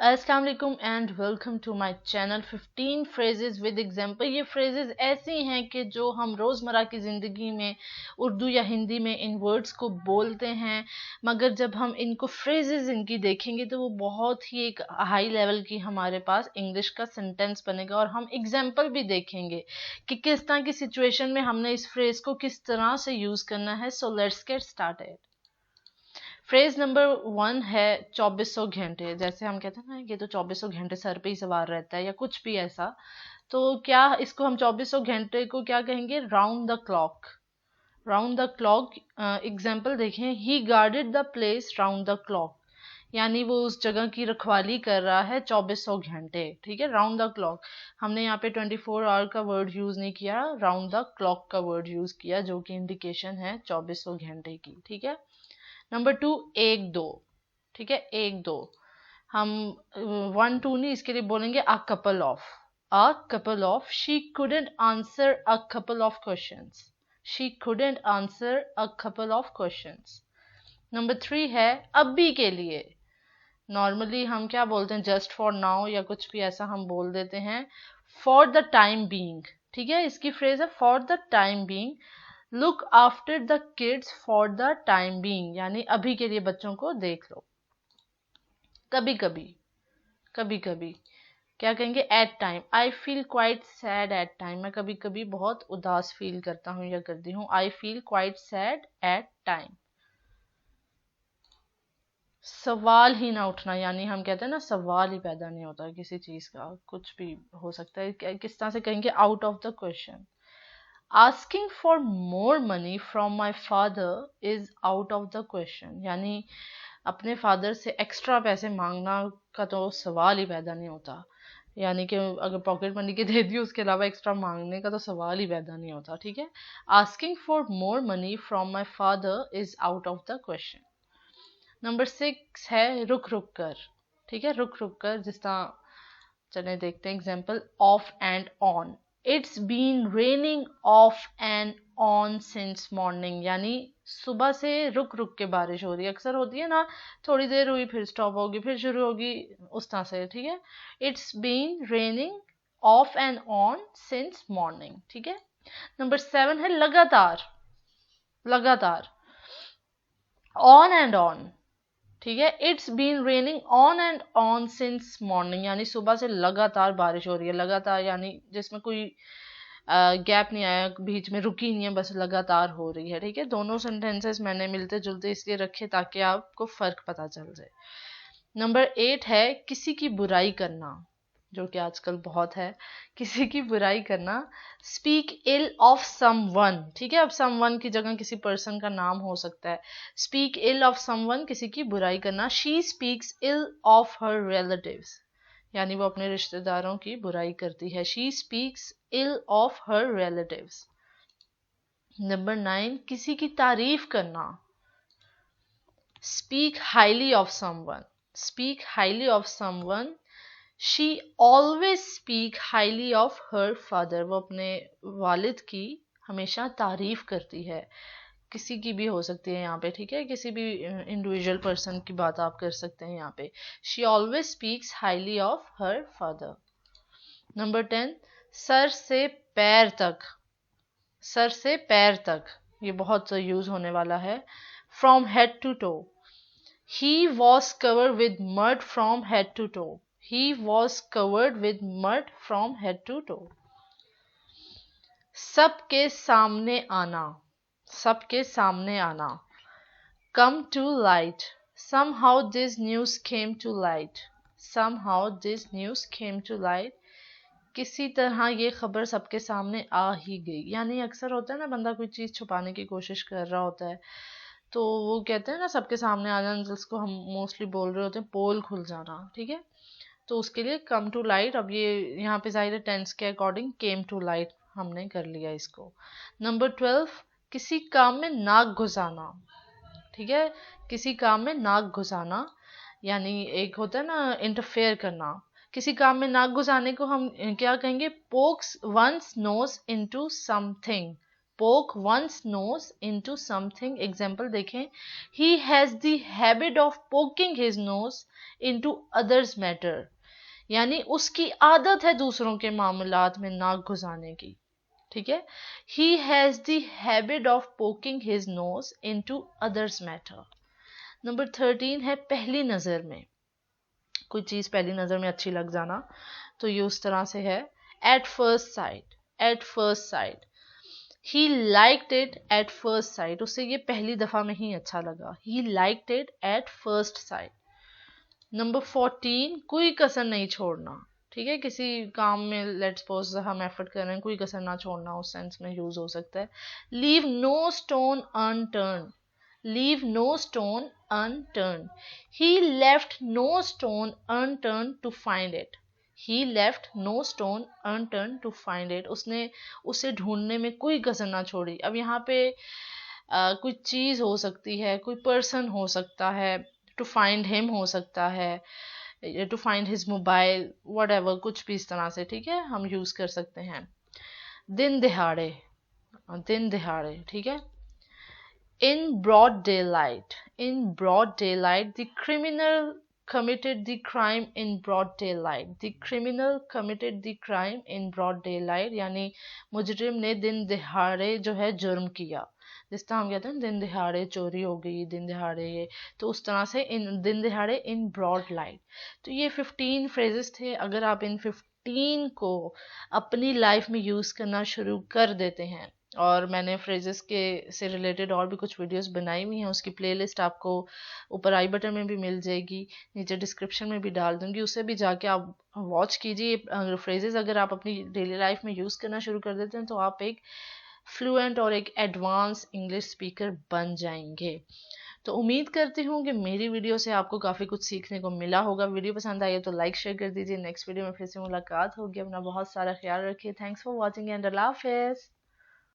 अस्सलाम वालेकुम and welcome to my channel 15 phrases with example. ये फ्रेजेस ऐसी हैं कि जो हम रोज़मर्रा की ज़िंदगी में उर्दू या हिंदी में इन वर्ड्स को बोलते हैं, मगर जब हम इनको फ्रेजेस इनकी देखेंगे तो वो बहुत ही एक हाई लेवल की हमारे पास इंग्लिश का सेंटेंस बनेगा और हम एग्जांपल भी देखेंगे कि किस तरह की सिचुएशन में हमने इस फ्रेज को किस तरह से यूज़ करना है। So let's get started. Phrase number 1 है 2400 घंटे। जैसे हम कहते हैं ना कि तो 2400 घंटे सर पे ही सवार रहता है या कुछ भी ऐसा, तो क्या इसको हम 2400 घंटे को क्या कहेंगे? Round the clock. Round the clock example देखें, he guarded the place round the clock, यानी वो उस जगह की रखवाली कर रहा है 2400 घंटे। ठीक है, राउंड द क्लॉक। हमने यहाँ पे 24 आवर का वर्ड यूज नहीं किया, राउंड द क्लॉक का वर्ड यूज किया, जो कि इंडिकेशन है 2400 घंटे की। ठीक है। नंबर 2, एक दो। ठीक है, एक दो। हम 1 2 नहीं, इसके लिए बोलेंगे a couple of. A couple of. She couldn't answer a couple of questions. She couldn't answer a couple of questions. Number 3 है अभी के लिए। नॉर्मली हम क्या बोलते हैं? जस्ट फॉर नाउ या कुछ भी ऐसा हम बोल देते हैं। For the time being. ठीक है, इसकी फ्रेज है for the time being. Look after the kids for the time being, यानी अभी के लिए बच्चों को देख लो। कभी कभी, कभी कभी क्या कहेंगे? At time. I feel quite sad at time. मैं कभी कभी बहुत उदास फील करता हूँ या करती हूँ। आई feel quite sad at time. सवाल ही ना उठना, यानी हम कहते हैं ना सवाल ही पैदा नहीं होता किसी चीज का, कुछ भी हो सकता है। किस तरह से कहेंगे? Out of the question. Asking for more money from my father is out of the question, यानी अपने फादर से एक्स्ट्रा पैसे मांगना का तो सवाल ही पैदा नहीं होता। यानी कि अगर पॉकेट मनी के दे दी, उसके अलावा एक्स्ट्रा मांगने का तो सवाल ही पैदा नहीं होता। ठीक है, asking for more money from my father is out of the question. Number 6 है रुक रुक कर। ठीक है, रुक रुक कर। जिस तरह चले देखते हैं example, off and on. It's been raining off and on since morning, यानी सुबह से रुक रुक के बारिश हो रही है। अक्सर होती है ना, थोड़ी देर हुई फिर स्टॉप होगी फिर शुरू होगी, उस तरह से। ठीक है, it's been raining off and on since morning. ठीक है। नंबर 7 है लगातार। लगातार, ऑन एंड ऑन। ठीक है, it's been raining on and on since morning, यानी सुबह से लगातार बारिश हो रही है। लगातार यानी जिसमें कोई गैप नहीं आया, बीच में रुकी नहीं है, बस लगातार हो रही है। ठीक है, दोनों सेंटेंसेस मैंने मिलते जुलते इसलिए रखे ताकि आपको फर्क पता चल जाए। नंबर 8 है किसी की बुराई करना, जो कि आजकल बहुत है। किसी की बुराई करना, स्पीक इल ऑफ समवन। ठीक है, अब समवन की जगह किसी पर्सन का नाम हो सकता है। स्पीक इल ऑफ समवन, किसी की बुराई करना। She speaks ill of her relatives, यानी वो अपने रिश्तेदारों की बुराई करती है। She speaks ill of her relatives. Number 9, किसी की तारीफ करना, speak highly of someone. Speak highly of someone. She always speak highly of her father, वो अपने वालिद की हमेशा तारीफ करती है। किसी की भी हो सकती है यहाँ पे। ठीक है, किसी भी इंडिविजुअल पर्सन की बात आप कर सकते हैं यहाँ पे। She always speaks highly of her father. Number 10, sir से पैर तक। सर से पैर तक, ये बहुत यूज होने वाला है। From head to toe. He was covered with mud from head to toe. He was covered with mud from head to toe. सबके सामने आना। सबके सामने आना। Come to light. Somehow this news came to light. Somehow this news came to light. किसी तरह ये खबर सबके सामने आ ही गई, यानी अक्सर होता है ना, बंदा कोई चीज़ छुपाने की कोशिश कर रहा होता है तो वो कहते हैं ना सबके सामने आ जाना, जिसको हम मोस्टली बोल रहे होते हैं पोल खुल जाना। ठीक है, तो उसके लिए कम टू लाइट। अब ये यहाँ पे जाहिर है टेंस के अकॉर्डिंग केम टू लाइट हमने कर लिया इसको। नंबर 12, किसी काम में नाक घुसाना। ठीक है, किसी काम में नाक घुसाना, यानी एक होता है ना इंटरफेयर करना। किसी काम में नाक घुसाने को हम क्या कहेंगे? Pox once knows into something poke one's nose into something. Example देखें, he has the habit of poking his nose into others matter, यानी उसकी आदत है दूसरों के मामलात में नाक घुसाने की, ठीक है। he has the habit of poking his nose into others matter. Number 13 है पहली नजर में, कोई चीज पहली नजर में अच्छी लग जाना, तो ये उस तरह से है at first sight. at first sight, he liked it at first sight, उसे ये पहली दफा में ही अच्छा लगा, he liked it at first sight. Number 14, कोई कसर नहीं छोड़ना, ठीक है। किसी काम में लेट्स सपोज हम एफर्ट कर रहे हैं, कोई कसर ना छोड़ना, उस सेंस में यूज हो सकता है। Leave no stone unturned, leave no stone unturned, he left no stone unturned to find it, he left no stone unturned to find it, उसने उसे ढूंढने में कोई कसर ना छोड़ी। अब यहाँ पे कोई चीज हो सकती है, कोई पर्सन हो सकता है, टू फाइंड हिम हो सकता है, to find his mobile, whatever, कुछ भी इस तरह से, ठीक है, हम यूज कर सकते हैं। दिन दिहाड़े, दिन दिहाड़े, ठीक है। In broad daylight, in broad daylight the criminal committed the crime in broad daylight, the criminal committed the crime in broad daylight, यानी मुजरिम ने दिन दिहाड़े जो है जुर्म किया, जिस तरह हम कहते हैं दिन दिहाड़े चोरी हो गई, दिन दिहाड़े ये, तो उस तरह से इन दिन दिहाड़े इन ब्रॉड लाइट। तो ये 15 फ्रेजेस थे। अगर आप इन 15 को अपनी लाइफ में यूज करना शुरू कर देते हैं, और मैंने फ्रेजेस के से रिलेटेड और भी कुछ वीडियोस बनाई हुई हैं, उसकी प्लेलिस्ट आपको ऊपर आई बटन में भी मिल जाएगी, नीचे डिस्क्रिप्शन में भी डाल दूंगी, उसे भी जाके आप वॉच कीजिए। फ्रेजेस अगर आप अपनी डेली लाइफ में यूज करना शुरू कर देते हैं तो आप एक फ्लुएंट और एक एडवांस इंग्लिश स्पीकर बन जाएंगे। तो उम्मीद करती हूँ कि मेरी वीडियो से आपको काफ़ी कुछ सीखने को मिला होगा। वीडियो पसंद आई है तो लाइक शेयर कर दीजिए। नेक्स्ट वीडियो में फिर से मुलाकात होगी। अपना बहुत सारा ख्याल रखिए। थैंक्स फॉर वॉचिंग एंड अल्लाह हाफिज़।